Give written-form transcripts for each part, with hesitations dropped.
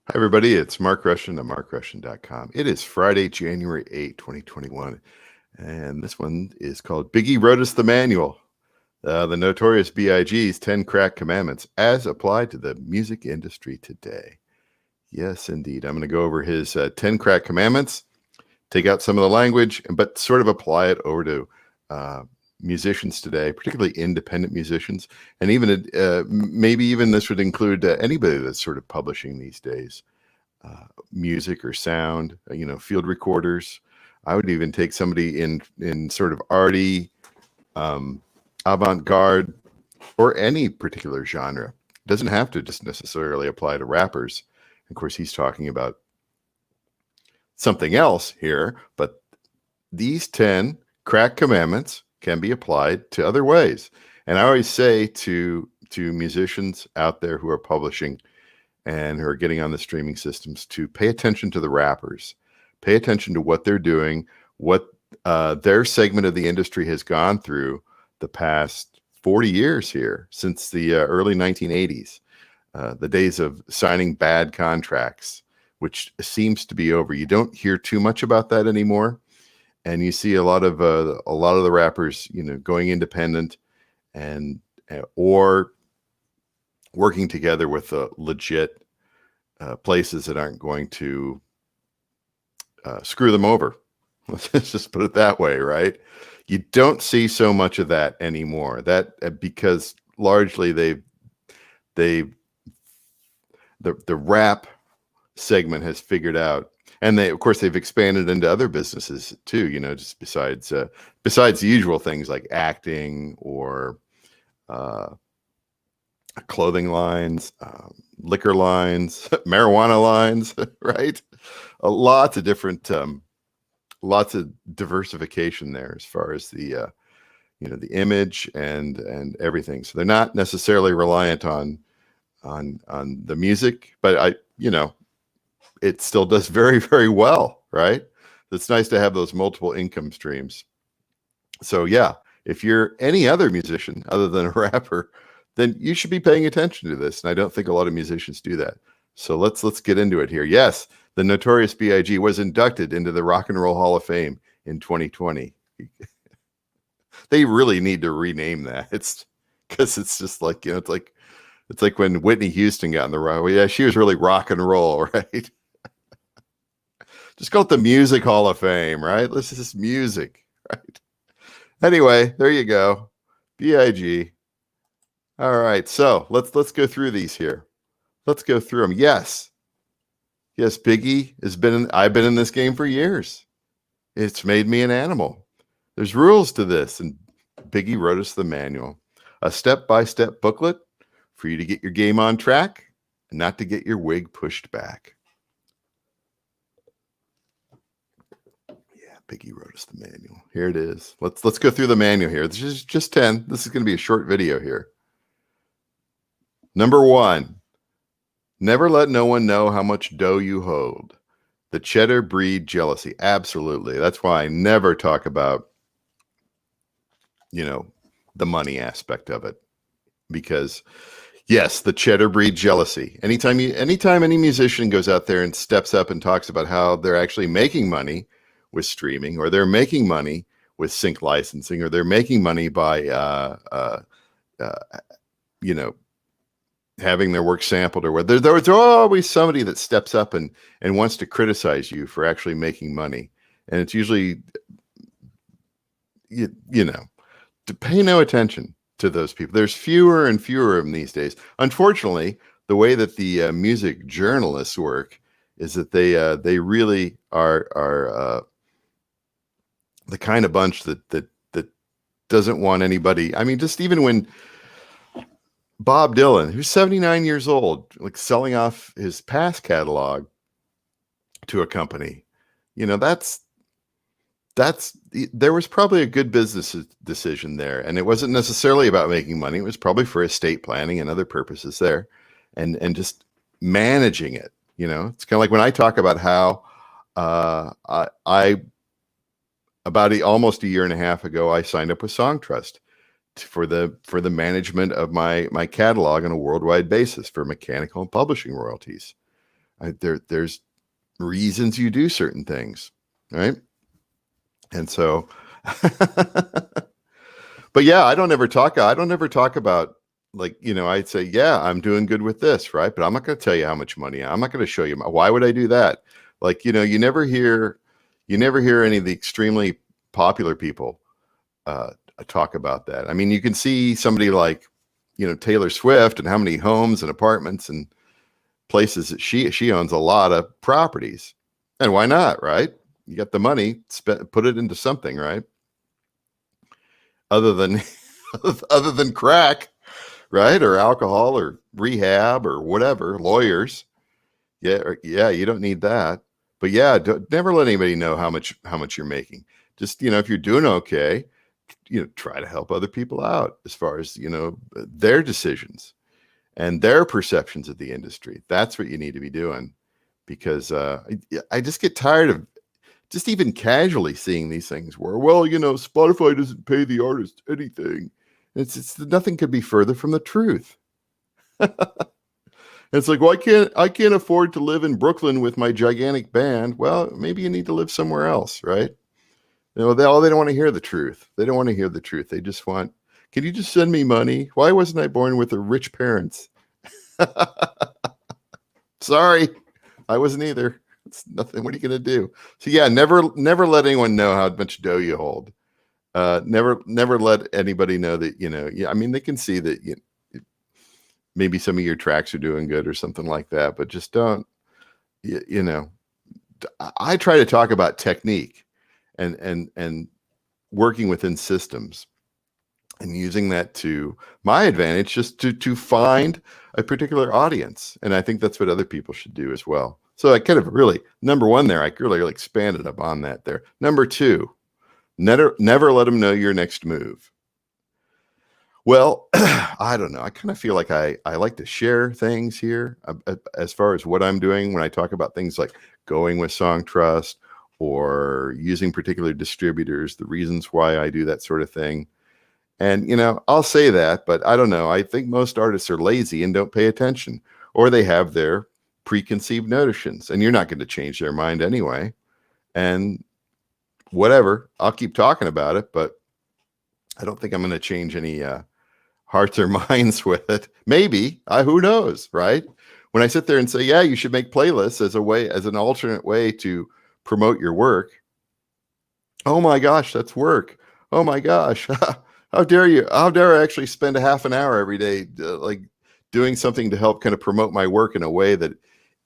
Hi, everybody. It's Mark Rushton at markrushton.com. It is Friday, January 8, 2021, and this one is called Biggie Wrote Us the Manual, the Notorious B.I.G.'s 10 Crack Commandments as applied to the music industry today. Yes, indeed. I'm going to go over his 10 Crack Commandments, take out some of the language, but sort of apply it over to musicians today, particularly independent musicians, and even maybe even this would include anybody that's sort of publishing these days, music or sound, field recorders. I would even take somebody in sort of arty, avant-garde, or any particular genre. It doesn't have to just necessarily apply to rappers. Of course, he's talking about something else here, but these 10 crack commandments can be applied to other ways. And I always say to musicians out there who are publishing and who are getting on the streaming systems to pay attention to the rappers, pay attention to what they're doing, what their segment of the industry has gone through the past 40 years here, since the early 1980s, the days of signing bad contracts, which seems to be over. You don't hear too much about that anymore. And you see a lot of the rappers, going independent and or working together with legit places that aren't going to screw them over. Let's just put it that way, right? You don't see so much of that anymore. That because largely the rap segment has figured out. And of course, they've expanded into other businesses too, just besides the usual things like acting or clothing lines, liquor lines, marijuana lines, right? Lots of different, lots of diversification there as far as the image and everything. So they're not necessarily reliant on the music, but it still does very, very well, right? It's nice to have those multiple income streams. So yeah, if you're any other musician other than a rapper, then you should be paying attention to this. And I don't think a lot of musicians do that. So let's get into it here. Yes, the Notorious B.I.G. was inducted into the Rock and Roll Hall of Fame in 2020. They really need to rename that. It's because it's just like, it's like when Whitney Houston got in the rock. Well, yeah, she was really rock and roll, right? Just call it the Music Hall of Fame, right? This is music, right? Anyway, there you go. B.I.G. All right, so let's go through these here. Let's go through them. Yes, Biggie I've been in this game for years. It's made me an animal. There's rules to this, and Biggie wrote us the manual, a step-by-step booklet for you to get your game on track and not to get your wig pushed back. Biggie wrote us the manual. Here it is. Let's go through the manual here. This is just 10. This is going to be a short video here. Number 1, never let no one know how much dough you hold. The cheddar breed jealousy. Absolutely. That's why I never talk about, the money aspect of it. Because yes, the cheddar breed jealousy. Anytime any musician goes out there and steps up and talks about how they're actually making money with streaming, or they're making money with sync licensing, or they're making money by having their work sampled, or whether there's always somebody that steps up and wants to criticize you for actually making money. And it's usually to pay no attention to those people. There's fewer and fewer of them these days. Unfortunately, the way that the music journalists work is that they really are the kind of bunch that doesn't want anybody. I mean, just even when Bob Dylan, who's 79 years old, like selling off his past catalog to a company, that's there was probably a good business decision there, and it wasn't necessarily about making money. It was probably for estate planning and other purposes there, and just managing it. It's kind of like when I talk about how I about almost a year and a half ago, I signed up with Songtrust for the management of my catalog on a worldwide basis for mechanical and publishing royalties. There's reasons you do certain things, right? And so, but yeah, I don't ever talk about, like, I'd say, yeah, I'm doing good with this, right? But I'm not going to tell you how much money. I'm not going to show you. Why would I do that? Like, you never hear any of the extremely popular people talk about that. I mean, you can see somebody like, Taylor Swift, and how many homes and apartments and places that she owns, a lot of properties. And why not, right? You got the money, put it into something, right? Other than other than crack, right? Or alcohol or rehab or whatever, lawyers. Yeah, you don't need that. But yeah, never let anybody know how much you're making. Just, if you're doing okay, try to help other people out as far as, their decisions and their perceptions of the industry. That's what you need to be doing, because I just get tired of just even casually seeing these things where, well, Spotify doesn't pay the artist anything. It's nothing could be further from the truth. It's like, well, I can't afford to live in Brooklyn with my gigantic band. Well, maybe you need to live somewhere else, right? They don't want to hear the truth. They don't want to hear the truth. They just want, can you just send me money? Why wasn't I born with rich parents? Sorry, I wasn't either. It's nothing. What are you going to do? So yeah, never let anyone know how much dough you hold. Never let anybody know that, I mean, they can see that maybe some of your tracks are doing good or something like that, but just don't, I try to talk about technique and working within systems and using that to my advantage, just to find a particular audience. And I think that's what other people should do as well. So I kind of really, number one there, I really expanded upon that there. Number two, never let them know your next move. Well, I don't know. I kind of feel like I like to share things here as far as what I'm doing when I talk about things like going with Song Trust or using particular distributors, the reasons why I do that sort of thing. And, I'll say that, but I don't know. I think most artists are lazy and don't pay attention, or they have their preconceived notions, and you're not going to change their mind anyway. And whatever, I'll keep talking about it, but I don't think I'm going to change any hearts or minds with it. Maybe, who knows, right? When I sit there and say, yeah, you should make playlists as an alternate way to promote your work. Oh my gosh, that's work. Oh my gosh. How dare you? How dare I actually spend a half an hour every day, like doing something to help kind of promote my work in a way that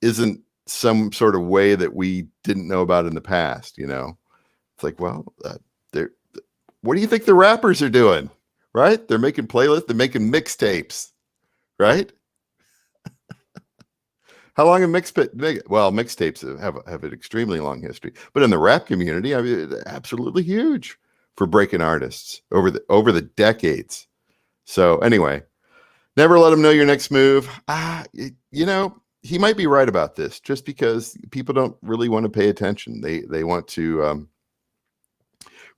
isn't some sort of way that we didn't know about in the past, It's like, well, what do you think the rappers are doing, right? They're making playlists, they're making mixtapes, right? How long have mixtapes have an extremely long history, but in the rap community, I mean, absolutely huge for breaking artists over the decades. So anyway, never let them know your next move. He might be right about this, just because people don't really want to pay attention. They want to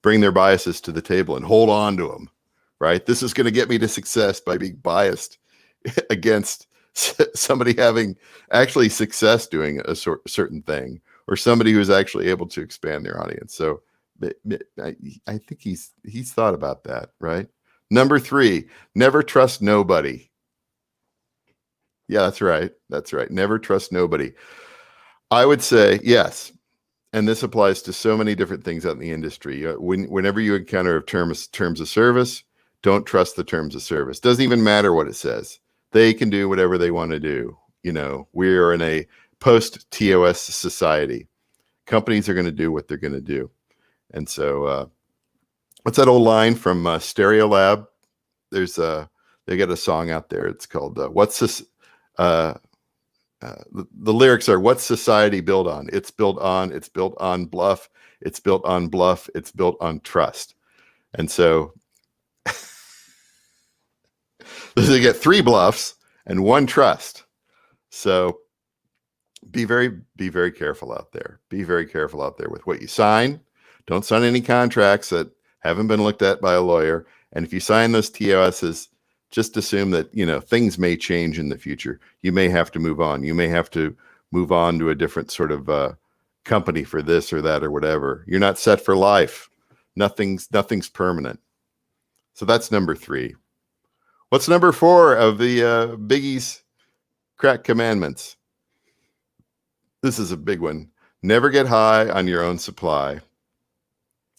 bring their biases to the table and hold on to them, right? This is going to get me to success by being biased against somebody having actually success doing a certain thing, or somebody who's actually able to expand their audience. So I think he's thought about that, right? Number 3, never trust nobody. Yeah, that's right. Never trust nobody. I would say yes. And this applies to so many different things out in the industry. Whenever you encounter terms of service, don't trust the terms of service. Doesn't even matter what it says. They can do whatever they want to do. We are in a post-TOS society. Companies are going to do what they're going to do. And so, what's that old line from Stereolab? They got a song out there. It's called "What's This?" The lyrics are, "What's society built on? It's built on bluff. It's built on bluff. It's built on trust." And so, they get 3 bluffs and 1 trust. So, be very careful out there. Be very careful out there with what you sign. Don't sign any contracts that haven't been looked at by a lawyer. And if you sign those TOSs, just assume that, things may change in the future. You may have to move on. You may have to move on to a different sort of company for this or that or whatever. You're not set for life. Nothing's permanent. So that's number 3. What's number 4 of the Biggie's crack commandments? This is a big one. Never get high on your own supply.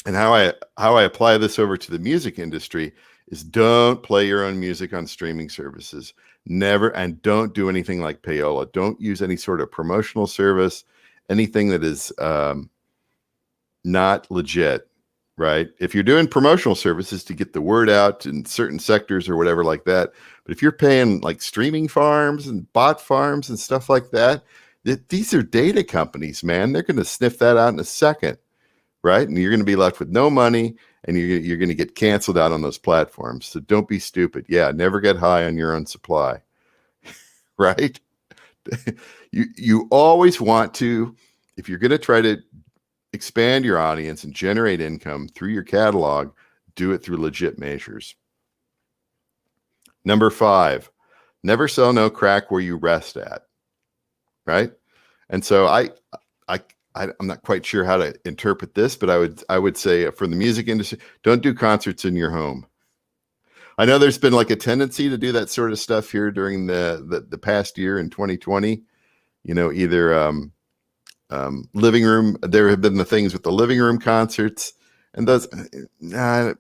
And how I apply this over to the music industry is don't play your own music on streaming services. Never, and don't do anything like payola. Don't use any sort of promotional service, anything that is not legit, right? If you're doing promotional services to get the word out in certain sectors or whatever like that, but if you're paying like streaming farms and bot farms and stuff like that, these are data companies, man. They're going to sniff that out in a second, right? And you're going to be left with no money, and you're going to get canceled out on those platforms. So don't be stupid. Yeah, never get high on your own supply, right? You always want to, if you're going to try to expand your audience and generate income through your catalog, do it through legit measures. Number 5, never sell no crack where you rest at, right? And so I'm not quite sure how to interpret this, but I would say for the music industry, don't do concerts in your home. I know there's been like a tendency to do that sort of stuff here during the past year in 2020. You know, either living room. There have been the things with the living room concerts, and those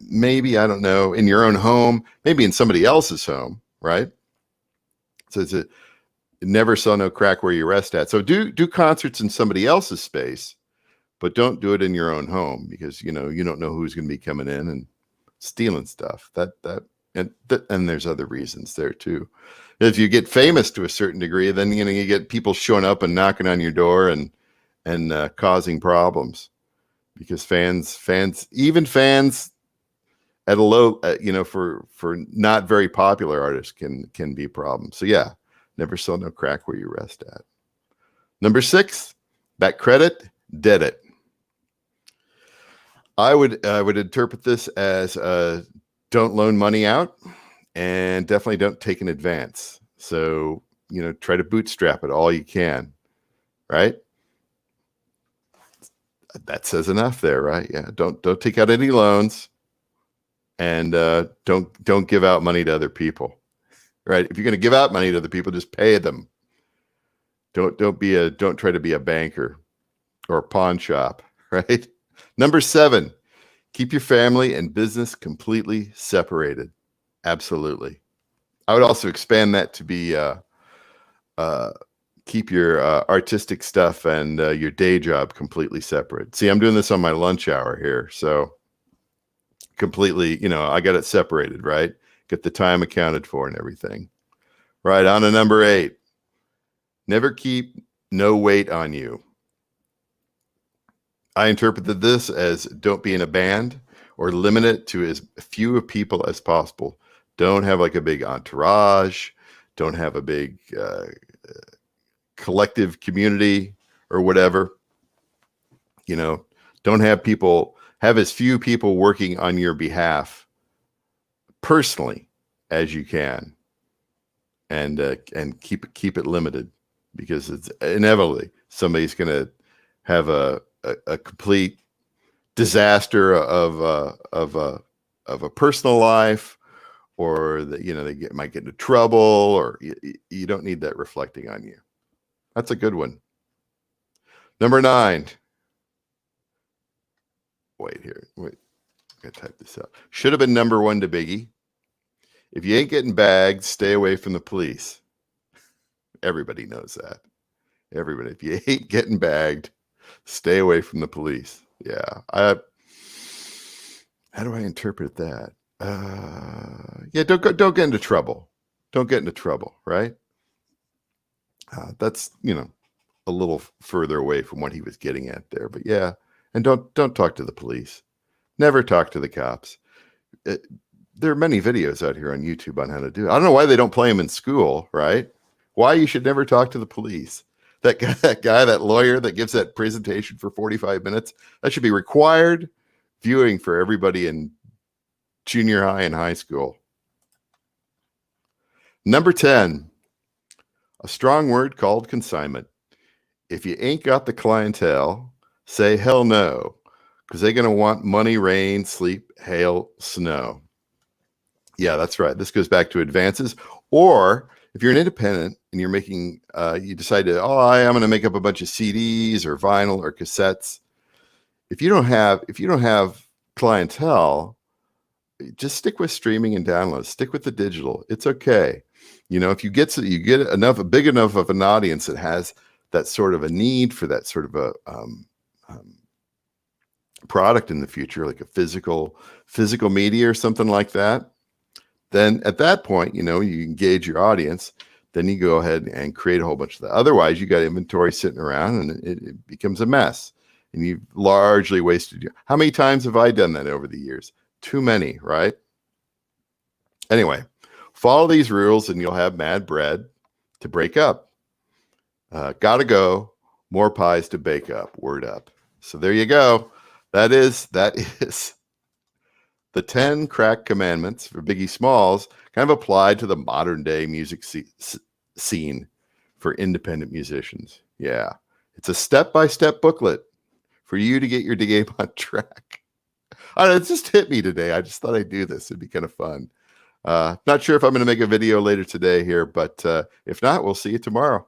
maybe, I don't know, in your own home, maybe in somebody else's home, right? So it's a never sell no crack where you rest at. So do concerts in somebody else's space, but don't do it in your own home, because you don't know who's going to be coming in and stealing stuff. And there's other reasons there too. If you get famous to a certain degree, then you get people showing up and knocking on your door and causing problems, because fans at a low, for not very popular artists can be problems. So yeah. Never sell no crack where you rest at. Number 6, back credit, debt it. I would interpret this as don't loan money out, and definitely don't take an advance. So, try to bootstrap it all you can, right? That says enough there, right? Yeah. Don't take out any loans, and don't give out money to other people. Right. If you're going to give out money to other people, just pay them. Don't try to be a banker or a pawn shop. Right. Number 7, keep your family and business completely separated. Absolutely. I would also expand that to be keep your artistic stuff and your day job completely separate. See, I'm doing this on my lunch hour here, so completely, I got it separated, right? Get the time accounted for and everything. Right, on to number 8. Never keep no weight on you. I interpreted this as don't be in a band, or limit it to as few people as possible. Don't have like a big entourage. Don't have a big collective community or whatever. Don't have as few people working on your behalf personally as you can, and keep it limited, because it's inevitably somebody's going to have a complete disaster of a personal life, or that they might get into trouble, or you don't need that reflecting on you. That's a good one. Number 9. Wait, I gotta type this out. Should have been number 1 to Biggie. If you ain't getting bagged, stay away from the police. Everybody knows that. Everybody. If you ain't getting bagged, stay away from the police. Yeah. How do I interpret that? Don't get into trouble. Don't get into trouble, right? That's, a little further away from what he was getting at there. But yeah, and don't talk to the police. Never talk to the cops. There are many videos out here on YouTube on how to do it. I don't know why they don't play them in school, right? Why you should never talk to the police. That lawyer that gives that presentation for 45 minutes, that should be required viewing for everybody in junior high and high school. Number 10, a strong word called consignment. if you ain't got the clientele, say hell no, because they're going to want money, rain, sleep, hail, snow. Yeah, that's right. This goes back to advances. Or if you're an independent and you're making, you decide to, I'm going to make up a bunch of CDs or vinyl or cassettes. If you don't have clientele, just stick with streaming and downloads. Stick with the digital. It's okay. If you get big enough of an audience that has that sort of a need for that sort of a product in the future, like a physical media or something like that, then at that point, you engage your audience. Then you go ahead and create a whole bunch of that. Otherwise, you got inventory sitting around and it becomes a mess. And you've largely wasted how many times have I done that over the years? Too many, right? Anyway, follow these rules and you'll have mad bread to break up. Gotta go. More pies to bake up. Word up. So there you go. That is the 10 crack commandments for Biggie Smalls, kind of applied to the modern day music scene for independent musicians. Yeah. It's a step-by-step booklet for you to get your game on track. I don't know, it just hit me today. I just thought I'd do this. It'd be kind of fun. Not sure if I'm going to make a video later today here, but if not, we'll see you tomorrow.